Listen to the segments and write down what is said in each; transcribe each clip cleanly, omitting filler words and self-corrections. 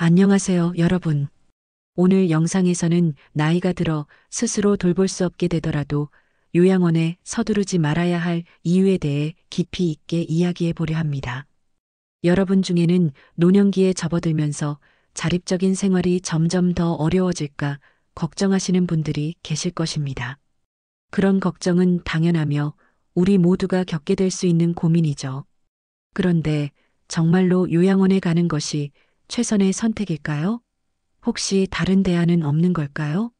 안녕하세요, 여러분. 오늘 영상에서는 나이가 들어 스스로 돌볼 수 없게 되더라도 요양원에 서두르지 말아야 할 이유에 대해 깊이 있게 이야기해 보려 합니다. 여러분 중에는 노년기에 접어들면서 자립적인 생활이 점점 더 어려워질까 걱정하시는 분들이 계실 것입니다. 그런 걱정은 당연하며 우리 모두가 겪게 될 수 있는 고민이죠. 그런데 정말로 요양원에 가는 것이 최선의 선택일까요? 혹시 다른 대안은 없는 걸까요?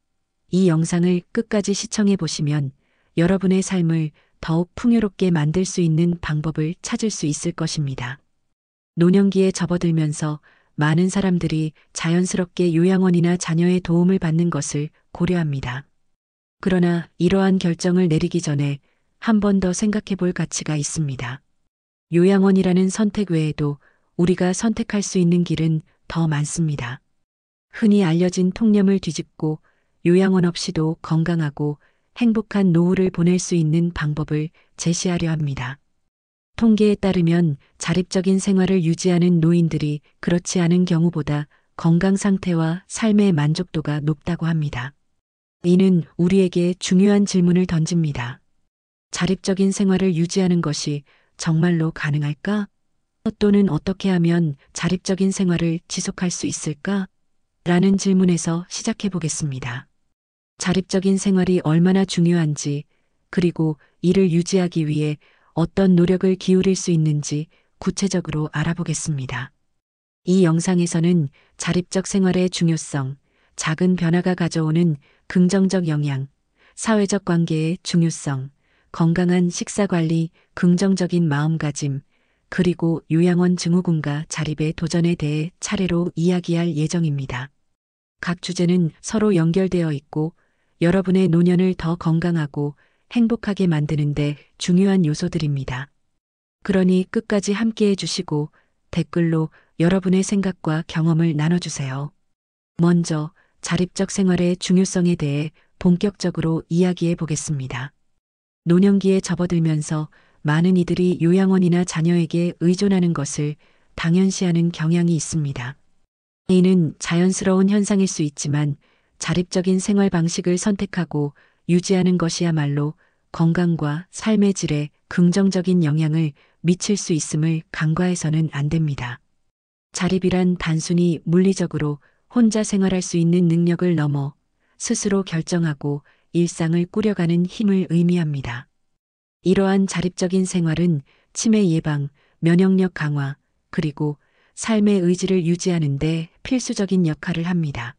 이 영상을 끝까지 시청해 보시면 여러분의 삶을 더욱 풍요롭게 만들 수 있는 방법을 찾을 수 있을 것입니다. 노년기에 접어들면서 많은 사람들이 자연스럽게 요양원이나 자녀의 도움을 받는 것을 고려합니다. 그러나 이러한 결정을 내리기 전에 한 번 더 생각해 볼 가치가 있습니다. 요양원이라는 선택 외에도 우리가 선택할 수 있는 길은 더 많습니다. 흔히 알려진 통념을 뒤집고 요양원 없이도 건강하고 행복한 노후를 보낼 수 있는 방법을 제시하려 합니다. 통계에 따르면 자립적인 생활을 유지하는 노인들이 그렇지 않은 경우보다 건강 상태와 삶의 만족도가 높다고 합니다. 이는 우리에게 중요한 질문을 던집니다. 자립적인 생활을 유지하는 것이 정말로 가능할까? 또는 어떻게 하면 자립적인 생활을 지속할 수 있을까? 라는 질문에서 시작해 보겠습니다. 자립적인 생활이 얼마나 중요한지, 그리고 이를 유지하기 위해 어떤 노력을 기울일 수 있는지 구체적으로 알아보겠습니다. 이 영상에서는 자립적 생활의 중요성, 작은 변화가 가져오는 긍정적 영향, 사회적 관계의 중요성, 건강한 식사 관리, 긍정적인 마음가짐, 그리고 요양원 증후군과 자립의 도전에 대해 차례로 이야기할 예정입니다. 각 주제는 서로 연결되어 있고 여러분의 노년을 더 건강하고 행복하게 만드는데 중요한 요소들입니다. 그러니 끝까지 함께 해주시고 댓글로 여러분의 생각과 경험을 나눠주세요. 먼저 자립적 생활의 중요성에 대해 본격적으로 이야기해 보겠습니다. 노년기에 접어들면서 많은 이들이 요양원이나 자녀에게 의존하는 것을 당연시하는 경향이 있습니다. 이는 자연스러운 현상일 수 있지만 자립적인 생활 방식을 선택하고 유지하는 것이야말로 건강과 삶의 질에 긍정적인 영향을 미칠 수 있음을 간과해서는 안 됩니다. 자립이란 단순히 물리적으로 혼자 생활할 수 있는 능력을 넘어 스스로 결정하고 일상을 꾸려가는 힘을 의미합니다. 이러한 자립적인 생활은 치매 예방, 면역력 강화, 그리고 삶의 의지를 유지하는 데 필수적인 역할을 합니다.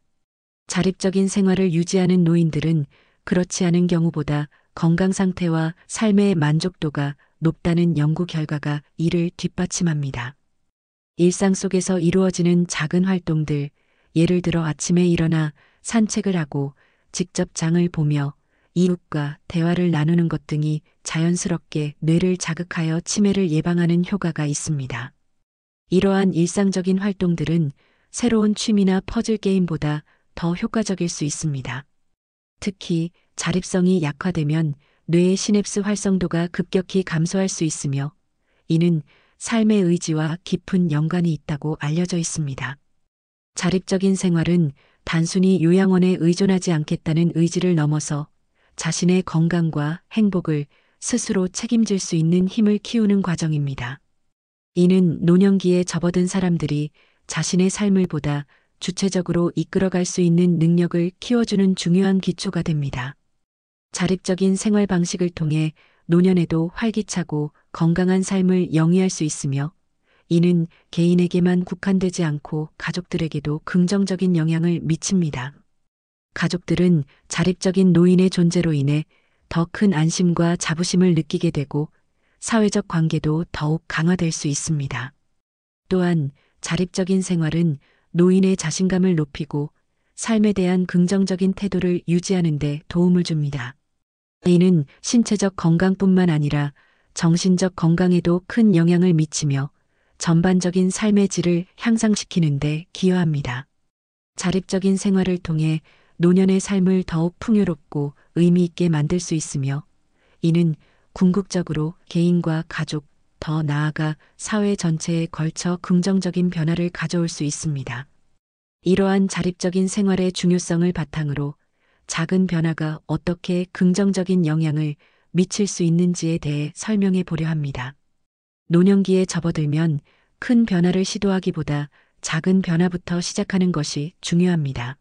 자립적인 생활을 유지하는 노인들은 그렇지 않은 경우보다 건강 상태와 삶의 만족도가 높다는 연구 결과가 이를 뒷받침합니다. 일상 속에서 이루어지는 작은 활동들, 예를 들어 아침에 일어나 산책을 하고 직접 장을 보며 이웃과 대화를 나누는 것 등이 자연스럽게 뇌를 자극하여 치매를 예방하는 효과가 있습니다. 이러한 일상적인 활동들은 새로운 취미나 퍼즐 게임보다 더 효과적일 수 있습니다. 특히 자립성이 약화되면 뇌의 시냅스 활성도가 급격히 감소할 수 있으며 이는 삶의 의지와 깊은 연관이 있다고 알려져 있습니다. 자립적인 생활은 단순히 요양원에 의존하지 않겠다는 의지를 넘어서 자신의 건강과 행복을 스스로 책임질 수 있는 힘을 키우는 과정입니다. 이는 노년기에 접어든 사람들이 자신의 삶을 보다 주체적으로 이끌어갈 수 있는 능력을 키워주는 중요한 기초가 됩니다. 자립적인 생활 방식을 통해 노년에도 활기차고 건강한 삶을 영위할 수 있으며 이는 개인에게만 국한되지 않고 가족들에게도 긍정적인 영향을 미칩니다. 가족들은 자립적인 노인의 존재로 인해 더 큰 안심과 자부심을 느끼게 되고 사회적 관계도 더욱 강화될 수 있습니다. 또한 자립적인 생활은 노인의 자신감을 높이고 삶에 대한 긍정적인 태도를 유지하는 데 도움을 줍니다. 이는 신체적 건강뿐만 아니라 정신적 건강에도 큰 영향을 미치며 전반적인 삶의 질을 향상시키는 데 기여합니다. 자립적인 생활을 통해 노년의 삶을 더욱 풍요롭고 의미 있게 만들 수 있으며 이는 궁극적으로 개인과 가족, 더 나아가 사회 전체에 걸쳐 긍정적인 변화를 가져올 수 있습니다. 이러한 자립적인 생활의 중요성을 바탕으로 작은 변화가 어떻게 긍정적인 영향을 미칠 수 있는지에 대해 설명해 보려 합니다. 노년기에 접어들면 큰 변화를 시도하기보다 작은 변화부터 시작하는 것이 중요합니다.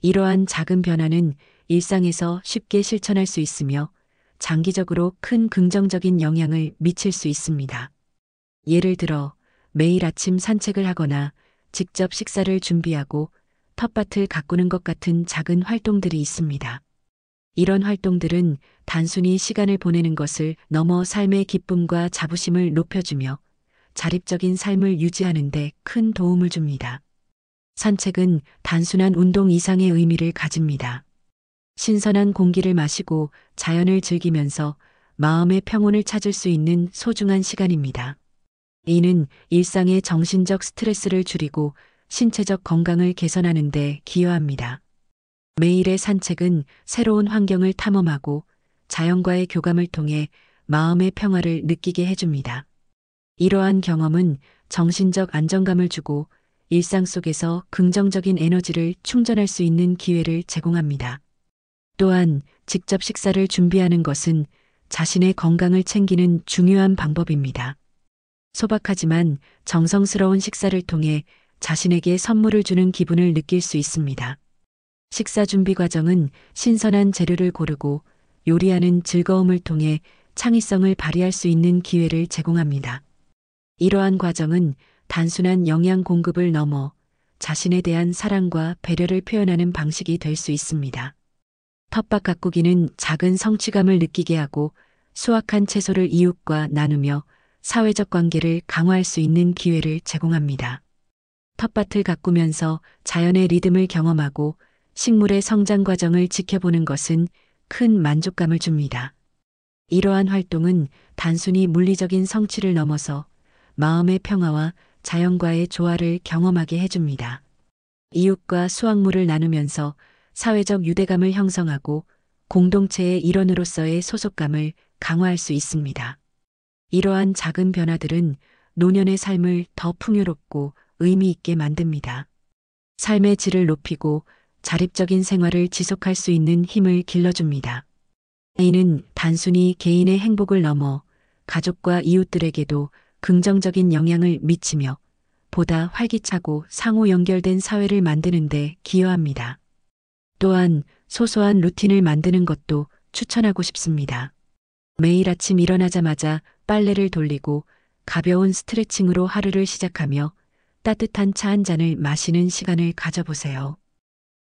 이러한 작은 변화는 일상에서 쉽게 실천할 수 있으며 장기적으로 큰 긍정적인 영향을 미칠 수 있습니다. 예를 들어 매일 아침 산책을 하거나 직접 식사를 준비하고 텃밭을 가꾸는 것 같은 작은 활동들이 있습니다. 이런 활동들은 단순히 시간을 보내는 것을 넘어 삶의 기쁨과 자부심을 높여주며 자립적인 삶을 유지하는 데 큰 도움을 줍니다. 산책은 단순한 운동 이상의 의미를 가집니다. 신선한 공기를 마시고 자연을 즐기면서 마음의 평온을 찾을 수 있는 소중한 시간입니다. 이는 일상의 정신적 스트레스를 줄이고 신체적 건강을 개선하는 데 기여합니다. 매일의 산책은 새로운 환경을 탐험하고 자연과의 교감을 통해 마음의 평화를 느끼게 해줍니다. 이러한 경험은 정신적 안정감을 주고 일상 속에서 긍정적인 에너지를 충전할 수 있는 기회를 제공합니다. 또한 직접 식사를 준비하는 것은 자신의 건강을 챙기는 중요한 방법입니다. 소박하지만 정성스러운 식사를 통해 자신에게 선물을 주는 기분을 느낄 수 있습니다. 식사 준비 과정은 신선한 재료를 고르고 요리하는 즐거움을 통해 창의성을 발휘할 수 있는 기회를 제공합니다. 이러한 과정은 단순한 영양 공급을 넘어 자신에 대한 사랑과 배려를 표현하는 방식이 될 수 있습니다. 텃밭 가꾸기는 작은 성취감을 느끼게 하고 수확한 채소를 이웃과 나누며 사회적 관계를 강화할 수 있는 기회를 제공합니다. 텃밭을 가꾸면서 자연의 리듬을 경험하고 식물의 성장 과정을 지켜보는 것은 큰 만족감을 줍니다. 이러한 활동은 단순히 물리적인 성취를 넘어서 마음의 평화와 자연과의 조화를 경험하게 해줍니다. 이웃과 수확물을 나누면서 사회적 유대감을 형성하고 공동체의 일원으로서의 소속감을 강화할 수 있습니다. 이러한 작은 변화들은 노년의 삶을 더 풍요롭고 의미 있게 만듭니다. 삶의 질을 높이고 자립적인 생활을 지속할 수 있는 힘을 길러줍니다. 이는 단순히 개인의 행복을 넘어 가족과 이웃들에게도 긍정적인 영향을 미치며 보다 활기차고 상호 연결된 사회를 만드는 데 기여합니다. 또한 소소한 루틴을 만드는 것도 추천하고 싶습니다. 매일 아침 일어나자마자 빨래를 돌리고 가벼운 스트레칭으로 하루를 시작하며 따뜻한 차 한 잔을 마시는 시간을 가져보세요.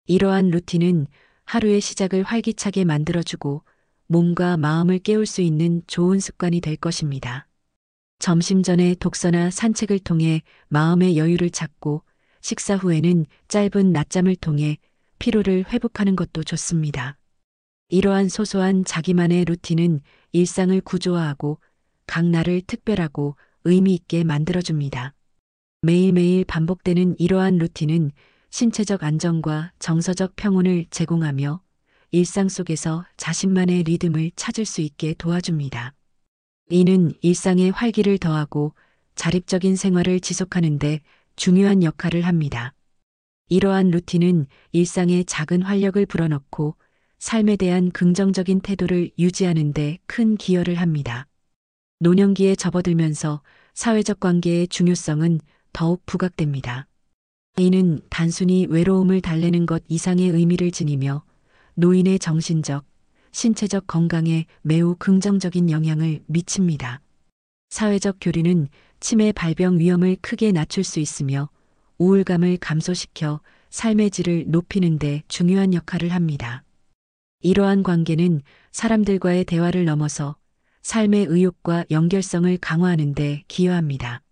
이러한 루틴은 하루의 시작을 활기차게 만들어주고 몸과 마음을 깨울 수 있는 좋은 습관이 될 것입니다. 점심 전에 독서나 산책을 통해 마음의 여유를 찾고 식사 후에는 짧은 낮잠을 통해 피로를 회복하는 것도 좋습니다. 이러한 소소한 자기만의 루틴은 일상을 구조화하고 각 날을 특별하고 의미 있게 만들어줍니다. 매일매일 반복되는 이러한 루틴은 신체적 안정과 정서적 평온을 제공하며 일상 속에서 자신만의 리듬을 찾을 수 있게 도와줍니다. 이는 일상에 활기를 더하고 자립적인 생활을 지속하는 데 중요한 역할을 합니다. 이러한 루틴은 일상에 작은 활력을 불어넣고 삶에 대한 긍정적인 태도를 유지하는 데 큰 기여를 합니다. 노년기에 접어들면서 사회적 관계의 중요성은 더욱 부각됩니다. 이는 단순히 외로움을 달래는 것 이상의 의미를 지니며 노인의 정신적, 신체적 건강에 매우 긍정적인 영향을 미칩니다. 사회적 교류는 치매 발병 위험을 크게 낮출 수 있으며 우울감을 감소시켜 삶의 질을 높이는 데 중요한 역할을 합니다. 이러한 관계는 사람들과의 대화를 넘어서 삶의 의욕과 연결성을 강화하는 데 기여합니다.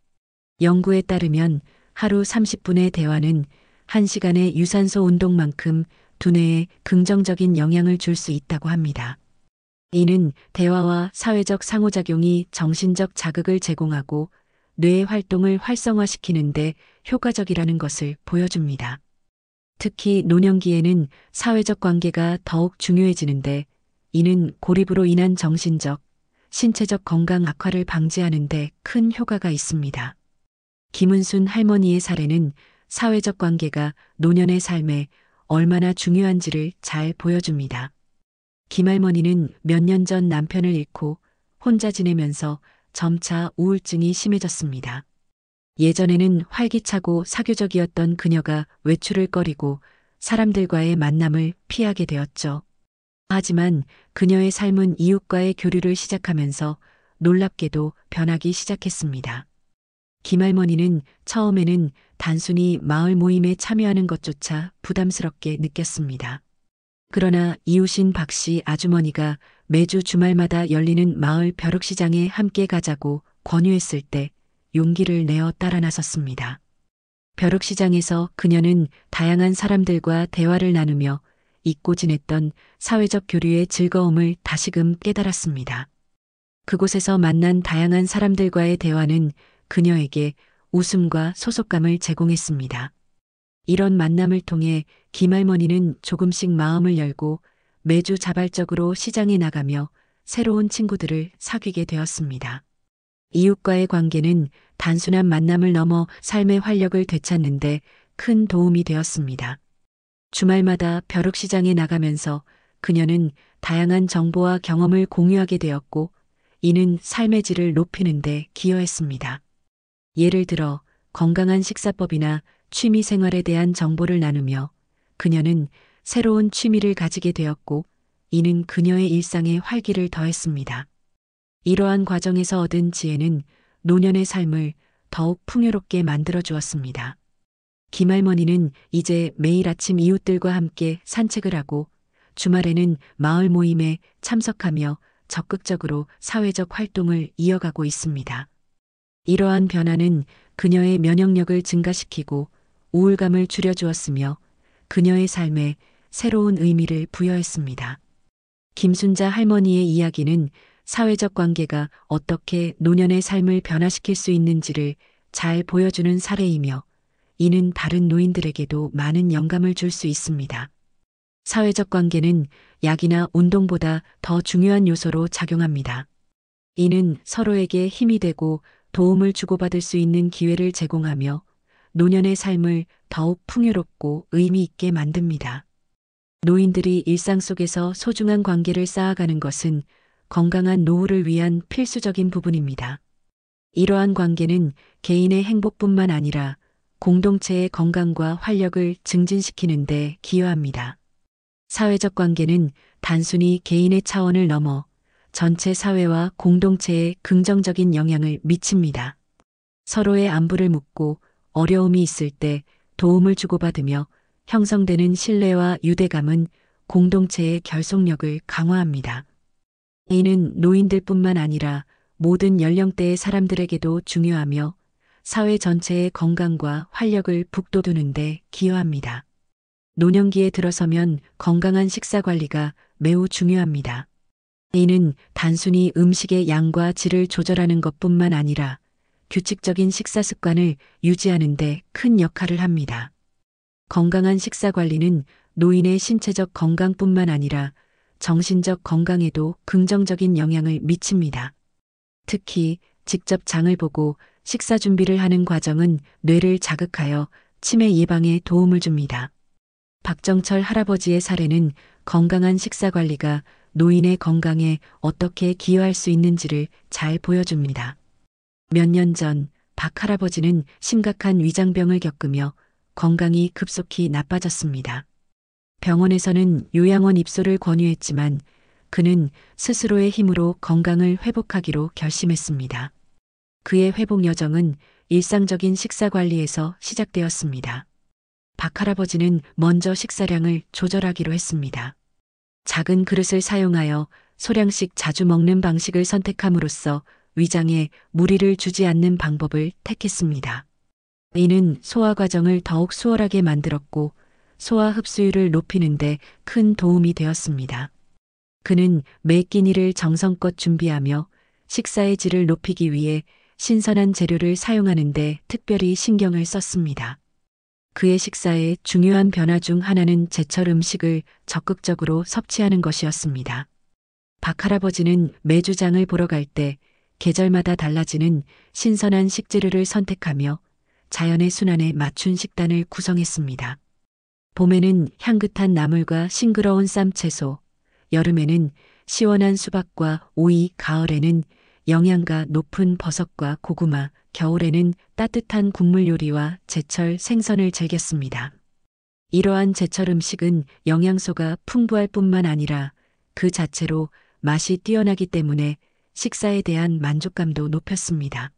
연구에 따르면 하루 30분의 대화는 1시간의 유산소 운동만큼 두뇌에 긍정적인 영향을 줄 수 있다고 합니다. 이는 대화와 사회적 상호작용이 정신적 자극을 제공하고 뇌의 활동을 활성화시키는 데 효과적이라는 것을 보여줍니다. 특히 노년기에는 사회적 관계가 더욱 중요해지는데 이는 고립으로 인한 정신적, 신체적 건강 악화를 방지하는 데 큰 효과가 있습니다. 김은순 할머니의 사례는 사회적 관계가 노년의 삶에 얼마나 중요한지를 잘 보여줍니다. 김할머니는 몇 년 전 남편을 잃고 혼자 지내면서 점차 우울증이 심해졌습니다. 예전에는 활기차고 사교적이었던 그녀가 외출을 꺼리고 사람들과의 만남을 피하게 되었죠. 하지만 그녀의 삶은 이웃과의 교류를 시작하면서 놀랍게도 변하기 시작했습니다. 김할머니는 처음에는 단순히 마을 모임에 참여하는 것조차 부담스럽게 느꼈습니다. 그러나 이웃인 박씨 아주머니가 매주 주말마다 열리는 마을 벼룩시장에 함께 가자고 권유했을 때 용기를 내어 따라 나섰습니다. 벼룩시장에서 그녀는 다양한 사람들과 대화를 나누며 잊고 지냈던 사회적 교류의 즐거움을 다시금 깨달았습니다. 그곳에서 만난 다양한 사람들과의 대화는 그녀에게 웃음과 소속감을 제공했습니다. 이런 만남을 통해 김할머니는 조금씩 마음을 열고 매주 자발적으로 시장에 나가며 새로운 친구들을 사귀게 되었습니다. 이웃과의 관계는 단순한 만남을 넘어 삶의 활력을 되찾는데 큰 도움이 되었습니다. 주말마다 벼룩시장에 나가면서 그녀는 다양한 정보와 경험을 공유하게 되었고, 이는 삶의 질을 높이는 데 기여했습니다. 예를 들어 건강한 식사법이나 취미 생활에 대한 정보를 나누며 그녀는 새로운 취미를 가지게 되었고, 이는 그녀의 일상에 활기를 더했습니다. 이러한 과정에서 얻은 지혜는 노년의 삶을 더욱 풍요롭게 만들어 주었습니다. 김할머니는 이제 매일 아침 이웃들과 함께 산책을 하고 주말에는 마을 모임에 참석하며 적극적으로 사회적 활동을 이어가고 있습니다. 이러한 변화는 그녀의 면역력을 증가시키고 우울감을 줄여주었으며 그녀의 삶에 새로운 의미를 부여했습니다. 김순자 할머니의 이야기는 사회적 관계가 어떻게 노년의 삶을 변화시킬 수 있는지를 잘 보여주는 사례이며, 이는 다른 노인들에게도 많은 영감을 줄 수 있습니다. 사회적 관계는 약이나 운동보다 더 중요한 요소로 작용합니다. 이는 서로에게 힘이 되고 도움을 주고받을 수 있는 기회를 제공하며 노년의 삶을 더욱 풍요롭고 의미 있게 만듭니다. 노인들이 일상 속에서 소중한 관계를 쌓아가는 것은 건강한 노후를 위한 필수적인 부분입니다. 이러한 관계는 개인의 행복뿐만 아니라 공동체의 건강과 활력을 증진시키는 데 기여합니다. 사회적 관계는 단순히 개인의 차원을 넘어 전체 사회와 공동체에 긍정적인 영향을 미칩니다. 서로의 안부를 묻고 어려움이 있을 때 도움을 주고받으며 형성되는 신뢰와 유대감은 공동체의 결속력을 강화합니다. 이는 노인들뿐만 아니라 모든 연령대의 사람들에게도 중요하며 사회 전체의 건강과 활력을 북돋우는 데 기여합니다. 노년기에 들어서면 건강한 식사 관리가 매우 중요합니다. 이는 단순히 음식의 양과 질을 조절하는 것뿐만 아니라 규칙적인 식사 습관을 유지하는 데 큰 역할을 합니다. 건강한 식사 관리는 노인의 신체적 건강뿐만 아니라 정신적 건강에도 긍정적인 영향을 미칩니다. 특히 직접 장을 보고 식사 준비를 하는 과정은 뇌를 자극하여 치매 예방에 도움을 줍니다. 박정철 할아버지의 사례는 건강한 식사 관리가 노인의 건강에 어떻게 기여할 수 있는지를 잘 보여줍니다. 몇 년 전 박 할아버지는 심각한 위장병을 겪으며 건강이 급속히 나빠졌습니다. 병원에서는 요양원 입소를 권유했지만 그는 스스로의 힘으로 건강을 회복하기로 결심했습니다. 그의 회복 여정은 일상적인 식사 관리에서 시작되었습니다. 박 할아버지는 먼저 식사량을 조절하기로 했습니다. 작은 그릇을 사용하여 소량씩 자주 먹는 방식을 선택함으로써 위장에 무리를 주지 않는 방법을 택했습니다. 이는 소화 과정을 더욱 수월하게 만들었고 소화 흡수율을 높이는 데 큰 도움이 되었습니다. 그는 매 끼니를 정성껏 준비하며 식사의 질을 높이기 위해 신선한 재료를 사용하는 데 특별히 신경을 썼습니다. 그의 식사의 중요한 변화 중 하나는 제철 음식을 적극적으로 섭취하는 것이었습니다. 박 할아버지는 매주 장을 보러 갈 때 계절마다 달라지는 신선한 식재료를 선택하며 자연의 순환에 맞춘 식단을 구성했습니다. 봄에는 향긋한 나물과 싱그러운 쌈채소, 여름에는 시원한 수박과 오이, 가을에는 영양가 높은 버섯과 고구마, 겨울에는 따뜻한 국물 요리와 제철 생선을 즐겼습니다. 이러한 제철 음식은 영양소가 풍부할 뿐만 아니라 그 자체로 맛이 뛰어나기 때문에 식사에 대한 만족감도 높였습니다.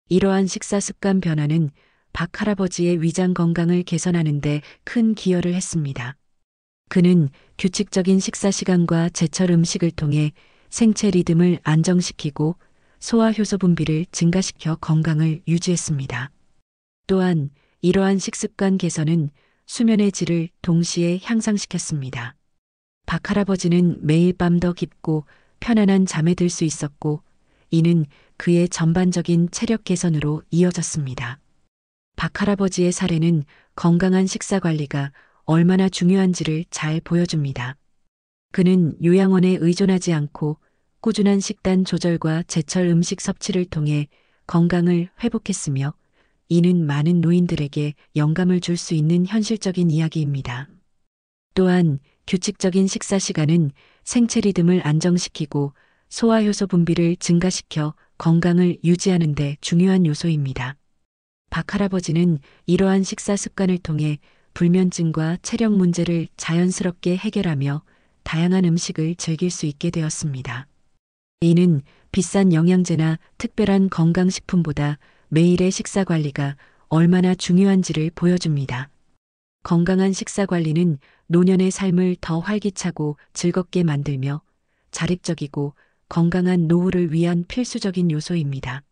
이러한 식사 습관 변화는 박 할아버지의 위장 건강을 개선하는 데 큰 기여를 했습니다. 그는 규칙적인 식사 시간과 제철 음식을 통해 생체 리듬을 안정시키고 소화효소 분비를 증가시켜 건강을 유지했습니다. 또한 이러한 식습관 개선은 수면의 질을 동시에 향상시켰습니다. 박 할아버지는 매일 밤 더 깊고 편안한 잠에 들 수 있었고, 이는 그의 전반적인 체력 개선으로 이어졌습니다. 박 할아버지의 사례는 건강한 식사 관리가 얼마나 중요한지를 잘 보여줍니다. 그는 요양원에 의존하지 않고 꾸준한 식단 조절과 제철 음식 섭취를 통해 건강을 회복했으며, 이는 많은 노인들에게 영감을 줄 수 있는 현실적인 이야기입니다. 또한 규칙적인 식사 시간은 생체 리듬을 안정시키고 소화효소 분비를 증가시켜 건강을 유지하는 데 중요한 요소입니다. 박 할아버지는 이러한 식사 습관을 통해 불면증과 체력 문제를 자연스럽게 해결하며 다양한 음식을 즐길 수 있게 되었습니다. 이는 비싼 영양제나 특별한 건강식품보다 매일의 식사 관리가 얼마나 중요한지를 보여줍니다. 건강한 식사 관리는 노년의 삶을 더 활기차고 즐겁게 만들며 자립적이고 건강한 노후를 위한 필수적인 요소입니다.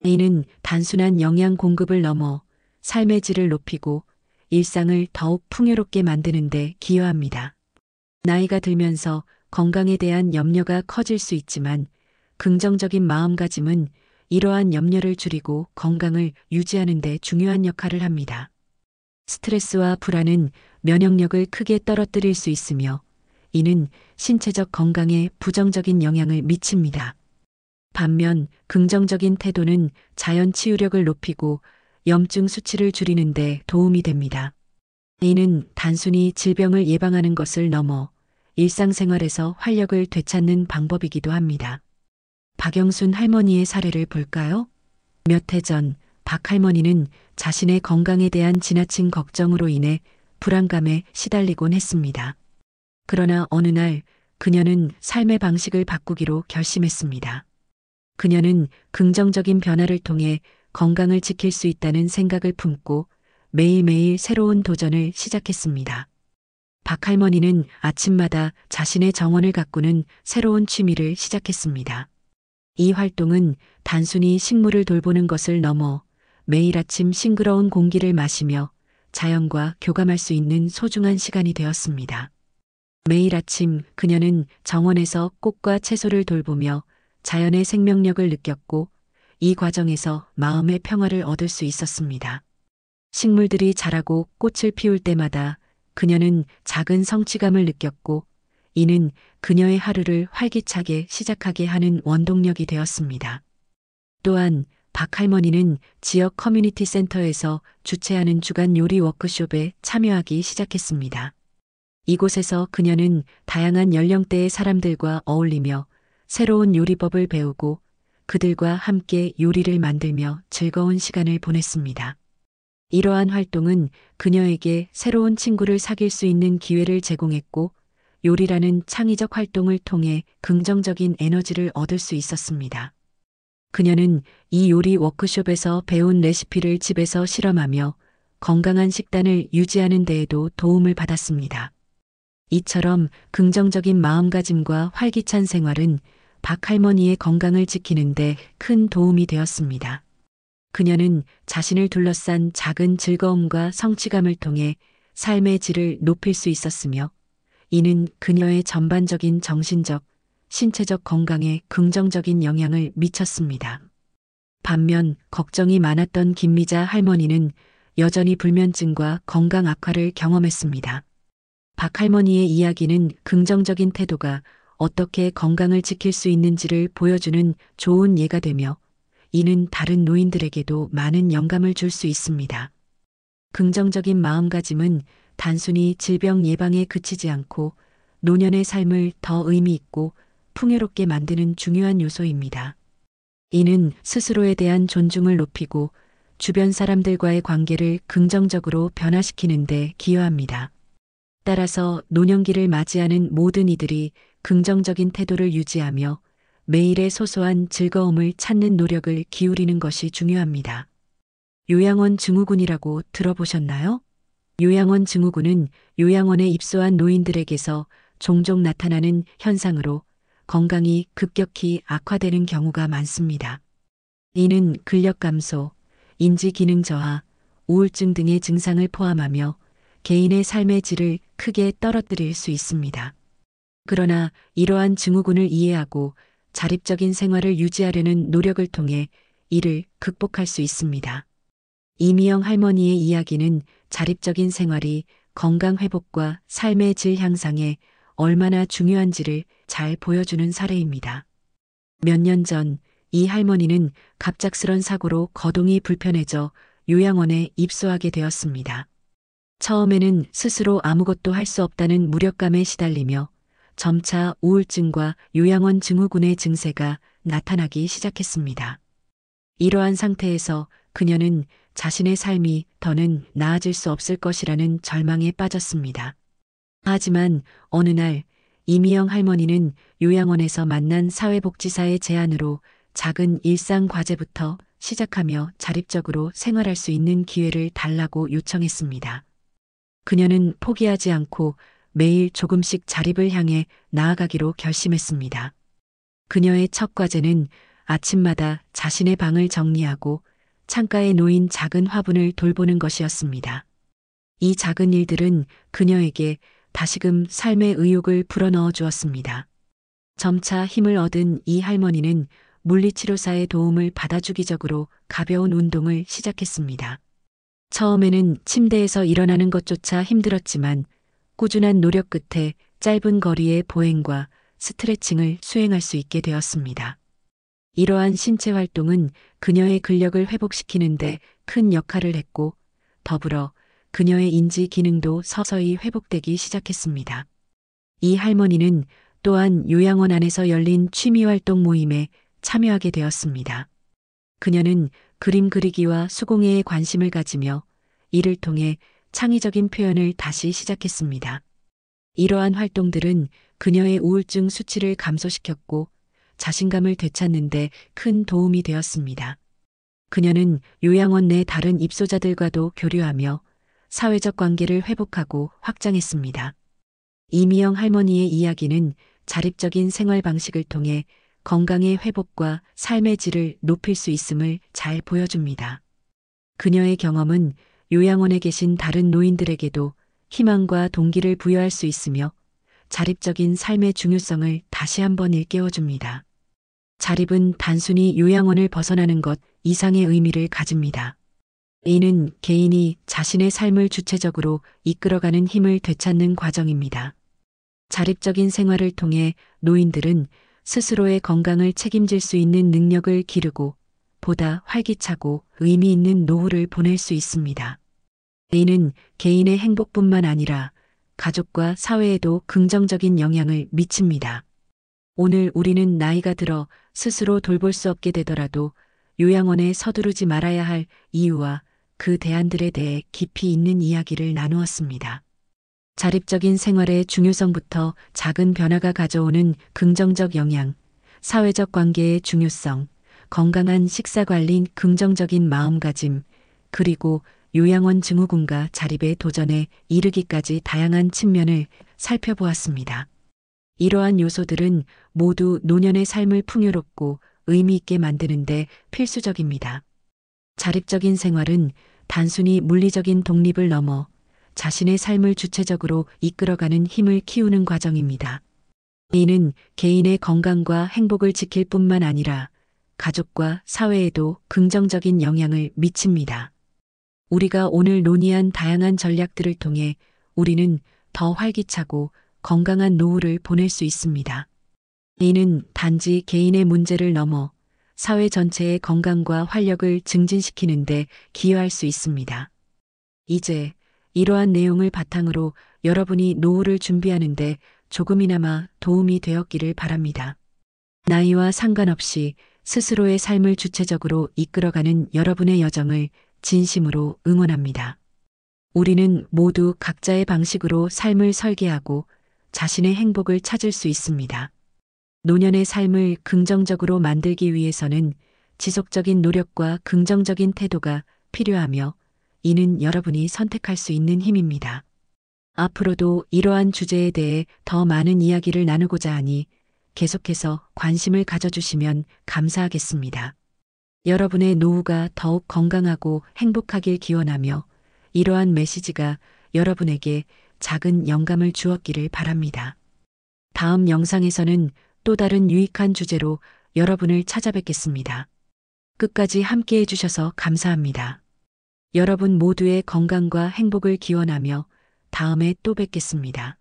이는 단순한 영양 공급을 넘어 삶의 질을 높이고 일상을 더욱 풍요롭게 만드는 데 기여합니다. 나이가 들면서 건강에 대한 염려가 커질 수 있지만 긍정적인 마음가짐은 이러한 염려를 줄이고 건강을 유지하는 데 중요한 역할을 합니다. 스트레스와 불안은 면역력을 크게 떨어뜨릴 수 있으며 이는 신체적 건강에 부정적인 영향을 미칩니다. 반면 긍정적인 태도는 자연 치유력을 높이고 염증 수치를 줄이는 데 도움이 됩니다. 이는 단순히 질병을 예방하는 것을 넘어 일상생활에서 활력을 되찾는 방법이기도 합니다. 박영순 할머니의 사례를 볼까요? 몇 해 전 박 할머니는 자신의 건강에 대한 지나친 걱정으로 인해 불안감에 시달리곤 했습니다. 그러나 어느 날 그녀는 삶의 방식을 바꾸기로 결심했습니다. 그녀는 긍정적인 변화를 통해 건강을 지킬 수 있다는 생각을 품고 매일매일 새로운 도전을 시작했습니다. 박 할머니는 아침마다 자신의 정원을 가꾸는 새로운 취미를 시작했습니다. 이 활동은 단순히 식물을 돌보는 것을 넘어 매일 아침 싱그러운 공기를 마시며 자연과 교감할 수 있는 소중한 시간이 되었습니다. 매일 아침 그녀는 정원에서 꽃과 채소를 돌보며 자연의 생명력을 느꼈고 이 과정에서 마음의 평화를 얻을 수 있었습니다. 식물들이 자라고 꽃을 피울 때마다 그녀는 작은 성취감을 느꼈고 이는 그녀의 하루를 활기차게 시작하게 하는 원동력이 되었습니다. 또한 박 할머니는 지역 커뮤니티 센터에서 주최하는 주간 요리 워크숍에 참여하기 시작했습니다. 이곳에서 그녀는 다양한 연령대의 사람들과 어울리며 새로운 요리법을 배우고 그들과 함께 요리를 만들며 즐거운 시간을 보냈습니다. 이러한 활동은 그녀에게 새로운 친구를 사귈 수 있는 기회를 제공했고 요리라는 창의적 활동을 통해 긍정적인 에너지를 얻을 수 있었습니다. 그녀는 이 요리 워크숍에서 배운 레시피를 집에서 실험하며 건강한 식단을 유지하는 데에도 도움을 받았습니다. 이처럼 긍정적인 마음가짐과 활기찬 생활은 박 할머니의 건강을 지키는 데 큰 도움이 되었습니다. 그녀는 자신을 둘러싼 작은 즐거움과 성취감을 통해 삶의 질을 높일 수 있었으며 이는 그녀의 전반적인 정신적, 신체적 건강에 긍정적인 영향을 미쳤습니다. 반면 걱정이 많았던 김미자 할머니는 여전히 불면증과 건강 악화를 경험했습니다. 박 할머니의 이야기는 긍정적인 태도가 어떻게 건강을 지킬 수 있는지를 보여주는 좋은 예가 되며 이는 다른 노인들에게도 많은 영감을 줄 수 있습니다. 긍정적인 마음가짐은 단순히 질병 예방에 그치지 않고 노년의 삶을 더 의미 있고 풍요롭게 만드는 중요한 요소입니다. 이는 스스로에 대한 존중을 높이고 주변 사람들과의 관계를 긍정적으로 변화시키는 데 기여합니다. 따라서 노년기를 맞이하는 모든 이들이 긍정적인 태도를 유지하며 매일의 소소한 즐거움을 찾는 노력을 기울이는 것이 중요합니다. 요양원 증후군이라고 들어보셨나요? 요양원 증후군은 요양원에 입소한 노인들에게서 종종 나타나는 현상으로 건강이 급격히 악화되는 경우가 많습니다. 이는 근력 감소, 인지 기능 저하, 우울증 등의 증상을 포함하며 개인의 삶의 질을 크게 떨어뜨릴 수 있습니다. 그러나 이러한 증후군을 이해하고 자립적인 생활을 유지하려는 노력을 통해 이를 극복할 수 있습니다. 이미영 할머니의 이야기는 자립적인 생활이 건강 회복과 삶의 질 향상에 얼마나 중요한지를 잘 보여주는 사례입니다. 몇 년 전 이 할머니는 갑작스런 사고로 거동이 불편해져 요양원에 입소하게 되었습니다. 처음에는 스스로 아무것도 할 수 없다는 무력감에 시달리며 점차 우울증과 요양원 증후군의 증세가 나타나기 시작했습니다. 이러한 상태에서 그녀는 자신의 삶이 더는 나아질 수 없을 것이라는 절망에 빠졌습니다. 하지만 어느 날 이미영 할머니는 요양원에서 만난 사회복지사의 제안으로 작은 일상 과제부터 시작하며 자립적으로 생활할 수 있는 기회를 달라고 요청했습니다. 그녀는 포기하지 않고 매일 조금씩 자립을 향해 나아가기로 결심했습니다. 그녀의 첫 과제는 아침마다 자신의 방을 정리하고 창가에 놓인 작은 화분을 돌보는 것이었습니다. 이 작은 일들은 그녀에게 다시금 삶의 의욕을 불어넣어 주었습니다. 점차 힘을 얻은 이 할머니는 물리치료사의 도움을 받아 주기적으로 가벼운 운동을 시작했습니다. 처음에는 침대에서 일어나는 것조차 힘들었지만 꾸준한 노력 끝에 짧은 거리의 보행과 스트레칭을 수행할 수 있게 되었습니다. 이러한 신체 활동은 그녀의 근력을 회복시키는데 큰 역할을 했고 더불어 그녀의 인지 기능도 서서히 회복되기 시작했습니다. 이 할머니는 또한 요양원 안에서 열린 취미활동 모임에 참여하게 되었습니다. 그녀는 그림 그리기와 수공예에 관심을 가지며 이를 통해 창의적인 표현을 다시 시작했습니다. 이러한 활동들은 그녀의 우울증 수치를 감소시켰고 자신감을 되찾는 데 큰 도움이 되었습니다. 그녀는 요양원 내 다른 입소자들과도 교류하며 사회적 관계를 회복하고 확장했습니다. 이미영 할머니의 이야기는 자립적인 생활 방식을 통해 건강의 회복과 삶의 질을 높일 수 있음을 잘 보여줍니다. 그녀의 경험은 요양원에 계신 다른 노인들에게도 희망과 동기를 부여할 수 있으며 자립적인 삶의 중요성을 다시 한번 일깨워줍니다. 자립은 단순히 요양원을 벗어나는 것 이상의 의미를 가집니다. 이는 개인이 자신의 삶을 주체적으로 이끌어가는 힘을 되찾는 과정입니다. 자립적인 생활을 통해 노인들은 스스로의 건강을 책임질 수 있는 능력을 기르고 보다 활기차고 의미 있는 노후를 보낼 수 있습니다. 이는 개인의 행복뿐만 아니라 가족과 사회에도 긍정적인 영향을 미칩니다. 오늘 우리는 나이가 들어 스스로 돌볼 수 없게 되더라도 요양원에 서두르지 말아야 할 이유와 그 대안들에 대해 깊이 있는 이야기를 나누었습니다. 자립적인 생활의 중요성부터 작은 변화가 가져오는 긍정적 영향, 사회적 관계의 중요성, 건강한 식사 관리, 긍정적인 마음가짐, 그리고 요양원 증후군과 자립의 도전에 이르기까지 다양한 측면을 살펴보았습니다. 이러한 요소들은 모두 노년의 삶을 풍요롭고 의미 있게 만드는데 필수적입니다. 자립적인 생활은 단순히 물리적인 독립을 넘어 자신의 삶을 주체적으로 이끌어가는 힘을 키우는 과정입니다. 이는 개인의 건강과 행복을 지킬 뿐만 아니라 가족과 사회에도 긍정적인 영향을 미칩니다. 우리가 오늘 논의한 다양한 전략들을 통해 우리는 더 활기차고 건강한 노후를 보낼 수 있습니다. 이는 단지 개인의 문제를 넘어 사회 전체의 건강과 활력을 증진시키는데 기여할 수 있습니다. 이제 이러한 내용을 바탕으로 여러분이 노후를 준비하는데 조금이나마 도움이 되었기를 바랍니다. 나이와 상관없이 스스로의 삶을 주체적으로 이끌어가는 여러분의 여정을 진심으로 응원합니다. 우리는 모두 각자의 방식으로 삶을 설계하고 자신의 행복을 찾을 수 있습니다. 노년의 삶을 긍정적으로 만들기 위해서는 지속적인 노력과 긍정적인 태도가 필요하며 이는 여러분이 선택할 수 있는 힘입니다. 앞으로도 이러한 주제에 대해 더 많은 이야기를 나누고자 하니 계속해서 관심을 가져주시면 감사하겠습니다. 여러분의 노후가 더욱 건강하고 행복하길 기원하며 이러한 메시지가 여러분에게 작은 영감을 주었기를 바랍니다. 다음 영상에서는 또 다른 유익한 주제로 여러분을 찾아뵙겠습니다. 끝까지 함께 해주셔서 감사합니다. 여러분 모두의 건강과 행복을 기원하며 다음에 또 뵙겠습니다.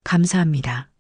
감사합니다.